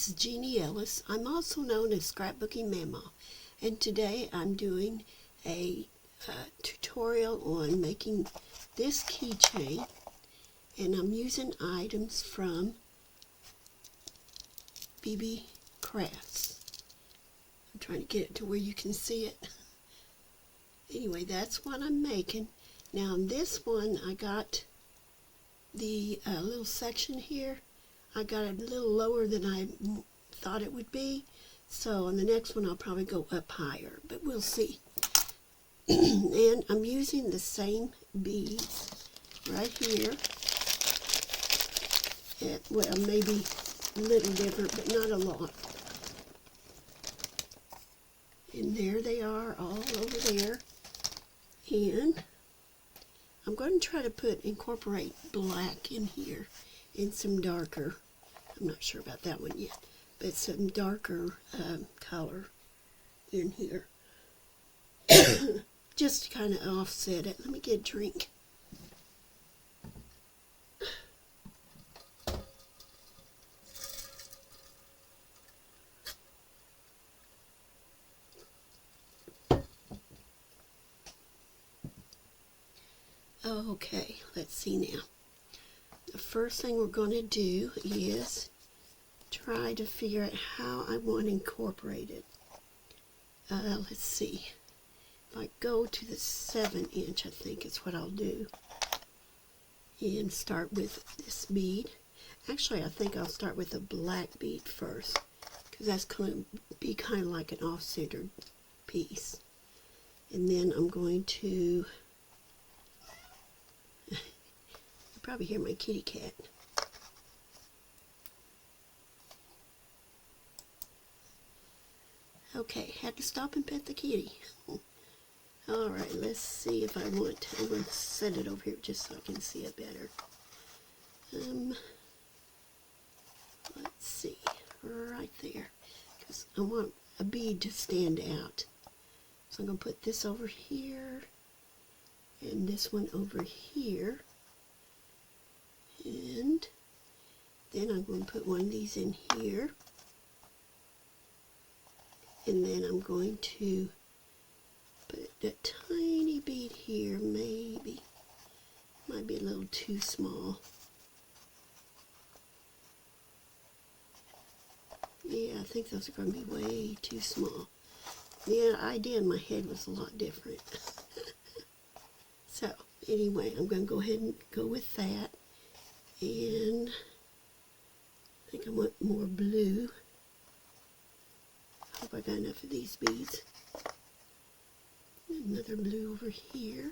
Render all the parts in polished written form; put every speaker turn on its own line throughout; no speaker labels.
is Jeannie Ellis. I'm also known as Scrapbooking Mama, and today I'm doing a tutorial on making this keychain, and I'm using items from BB Crafts. I'm trying to get it to where you can see it. Anyway, that's what I'm making. Now on this one, I got the little section here. I got it a little lower than I thought it would be. So on the next one, I'll probably go up higher, but we'll see. And I'm using the same beads right here. Well, maybe a little different, but not a lot. And there they are, all over there. And I'm going to try to incorporate black in here and some darker. I'm not sure about that one yet, but some darker color in here. Just to kind of offset it. Let me get a drink. Okay, let's see now. The first thing we're going to do is try to figure out how I want to incorporate it. Let's see. If I go to the 7-inch, I think is what I'll do. And start with this bead. Actually, I think I'll start with a black bead first, because that's going to be kind of like an off-centered piece. And then I'm going to... You probably hear my kitty cat. Okay, had to stop and pet the kitty. Alright, let's see if I'm going to set it over here just so I can see it better. Let's see, right there, because I want a bead to stand out. So I'm going to put this over here, and this one over here. And then I'm going to put one of these in here. And then I'm going to put a tiny bead here, maybe. Might be a little too small. Yeah, I think those are going to be way too small. Yeah, the idea in my head was a lot different. So, anyway, I'm going to go ahead and go with that. And I think I want more blue. Hope I got enough of these beads. Another blue over here.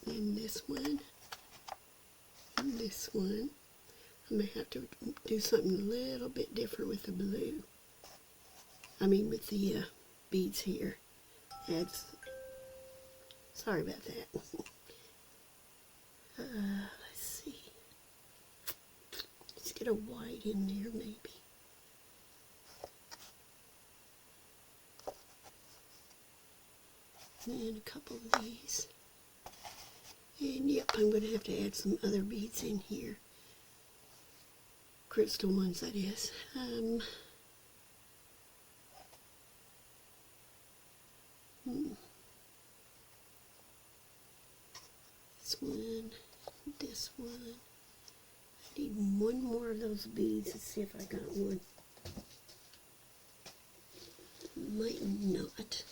And this one. And this one. I may have to do something a little bit different with the blue. I mean with the beads here. Sorry about that. Let's see. Let's get a white in there, maybe. And a couple of these. And yep, I'm going to have to add some other beads in here. Crystal ones, that is. This one. I need one more of those beads. Let's see if I got one. Might not.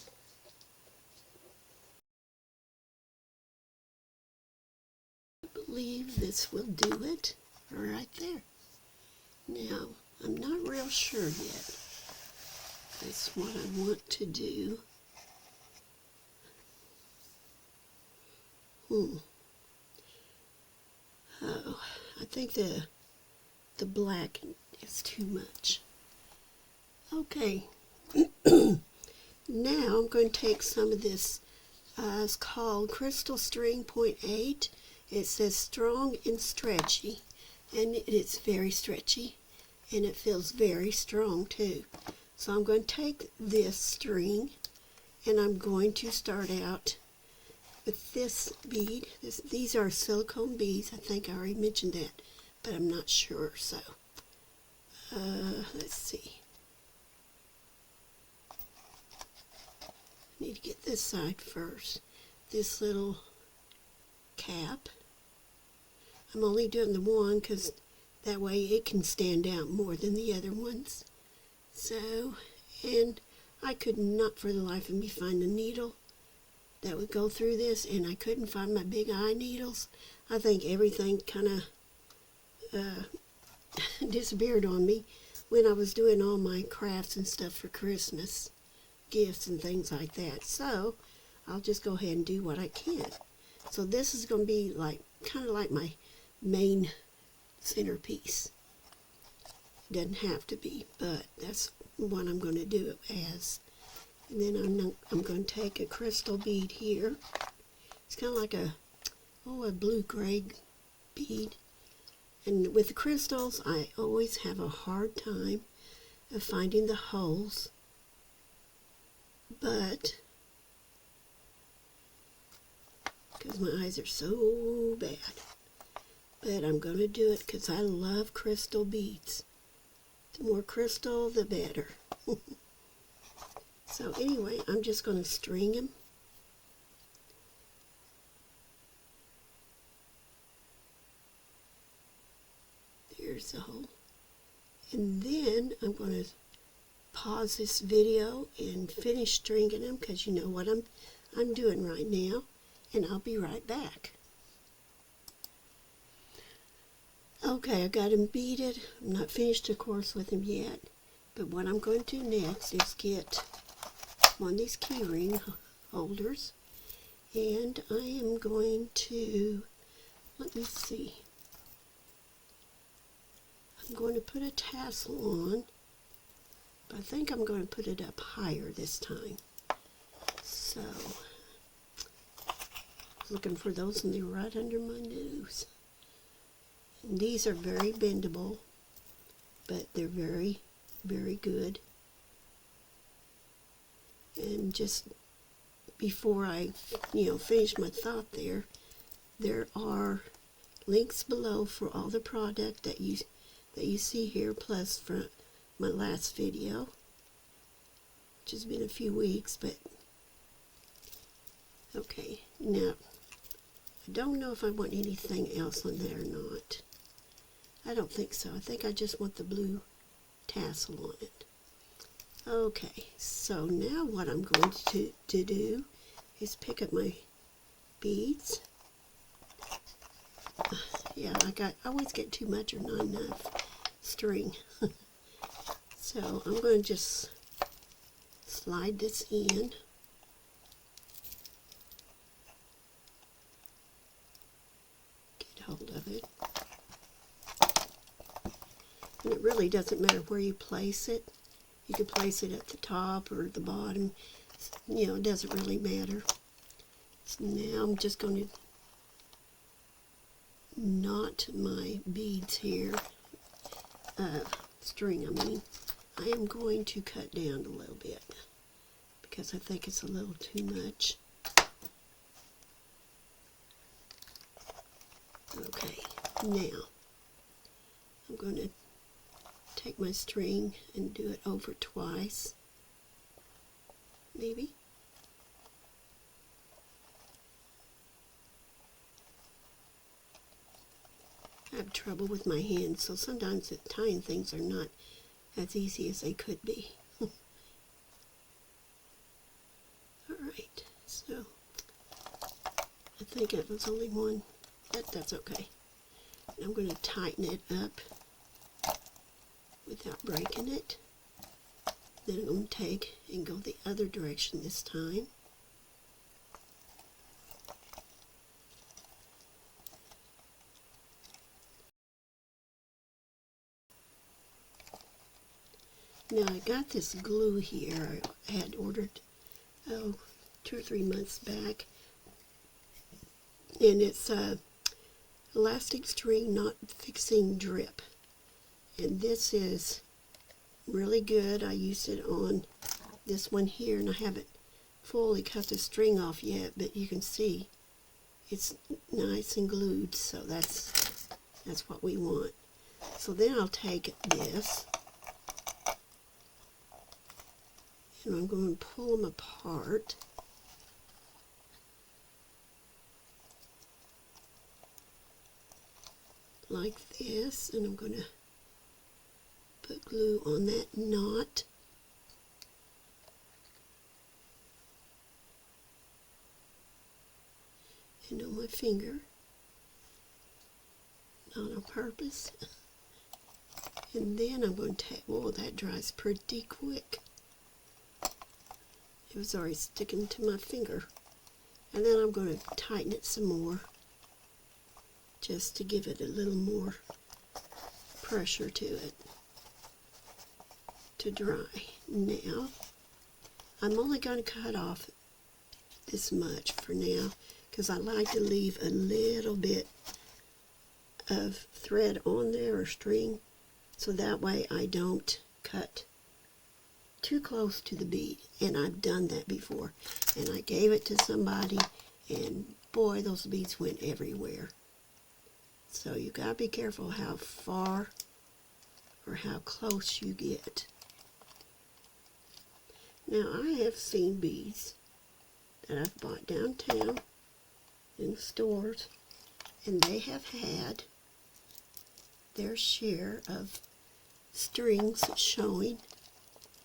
I believe this will do it right there. Now, I'm not real sure yet. That's what I want to do. Oh, I think the black is too much. Okay. Now I'm going to take some of this. It's called Crystal String 0.8. It says strong and stretchy, and it's very stretchy, and it feels very strong too. So I'm going to take this string, and I'm going to start out with this bead. These are silicone beads. I think I already mentioned that, but I'm not sure. So let's see. I need to get this side first. This little cap. I'm only doing the one because that way it can stand out more than the other ones. So, and I could not for the life of me find a needle that would go through this, and I couldn't find my big eye needles. I think everything kind of disappeared on me when I was doing all my crafts and stuff for Christmas gifts and things like that. So I'll just go ahead and do what I can. So this is going to be like kind of like my main centerpiece. Doesn't have to be, but that's what I'm going to do it as. And then I'm going to take a crystal bead here. It's kind of like a blue-gray bead. And with the crystals, I always have a hard time of finding the holes. But, because my eyes are so bad. But I'm going to do it because I love crystal beads. The more crystal, the better. So anyway, I'm just going to string them. There's the hole. And then I'm going to pause this video and finish stringing them because you know what I'm doing right now. And I'll be right back. Okay, I got them beaded. I'm not finished, of course, with them yet. But what I'm going to do next is get one of these key ring holders. And I am going to, let me see. I'm going to put a tassel on. But I think I'm going to put it up higher this time. So, looking for those and they're right under my nose. And these are very bendable, but they're very, very good. And just before I, finish my thought there are links below for all the product that you see here, plus from my last video, which has been a few weeks, but okay. Now, I don't know if I want anything else on there or not. I don't think so. I think I just want the blue tassel on it. Okay, so now what I'm going to do is pick up my beads. Yeah, I always get too much or not enough string. So I'm going to just slide this in. Get hold of it. And it really doesn't matter where you place it. You can place it at the top or the bottom. It doesn't really matter. So now I'm just going to knot my beads here. String, I mean. I am going to cut down a little bit because I think it's a little too much. Okay, now I'm going to take my string and do it over twice, maybe. I have trouble with my hands, so sometimes tying things are not as easy as they could be. Alright, so I think it was only one. That's okay. And I'm going to tighten it up without breaking it. Then I'm going to take and go the other direction this time. Now I got this glue here I had ordered 2 or 3 months back, and it's elastic string knot fixing drip, and this is really good. I used it on this one here, and I haven't fully cut the string off yet, but you can see it's nice and glued, so that's what we want. So then I'll take this and I'm going to pull them apart. Like this, and I'm going to put glue on that knot. And on my finger, not on purpose. And then I'm going to take, whoa, that dries pretty quick. It was already sticking to my finger. And then I'm going to tighten it some more, just to give it a little more pressure to it to dry. Now, I'm only going to cut off this much for now, because I like to leave a little bit of thread on there, or string, so that way I don't cut too close to the bead. And I've done that before, and I gave it to somebody, and boy, those beads went everywhere. So you gotta be careful how far or how close you get. Now, I have seen beads that I've bought downtown in stores, and they have had their share of strings showing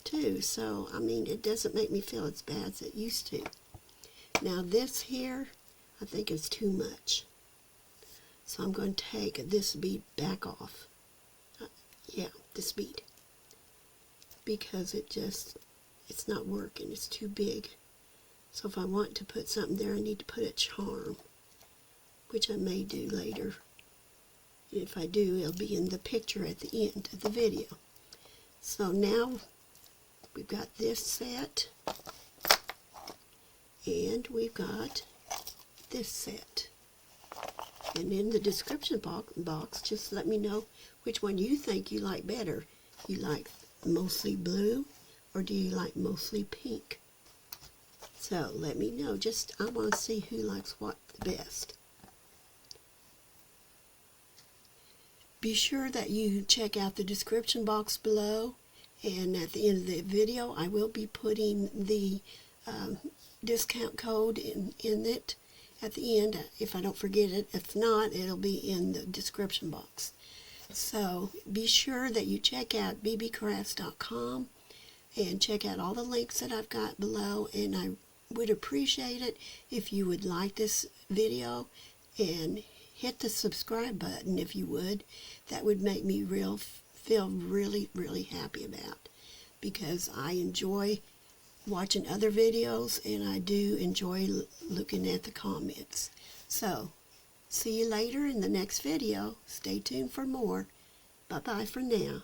too. So, I mean, it doesn't make me feel as bad as it used to. Now, this here, I think is too much. So I'm going to take this bead back off. Yeah, this bead. Because it's not working. It's too big. So if I want to put something there, I need to put a charm, which I may do later. If I do, it'll be in the picture at the end of the video. So now we've got this set, and we've got this set. And in the description box, just let me know which one you think you like better. You like mostly blue, or do you like mostly pink? So let me know. I want to see who likes what the best. Be sure that you check out the description box below, and at the end of the video I will be putting the discount code in it at the end, if I don't forget it. If not, it'll be in the description box. So be sure that you check out bbcrafts.com and check out all the links that I've got below, and I would appreciate it if you would like this video and hit the subscribe button if you would. That would make me feel really, really happy about, because I enjoy watching other videos, and I do enjoy looking at the comments. So, see you later in the next video. Stay tuned for more. Bye-bye for now.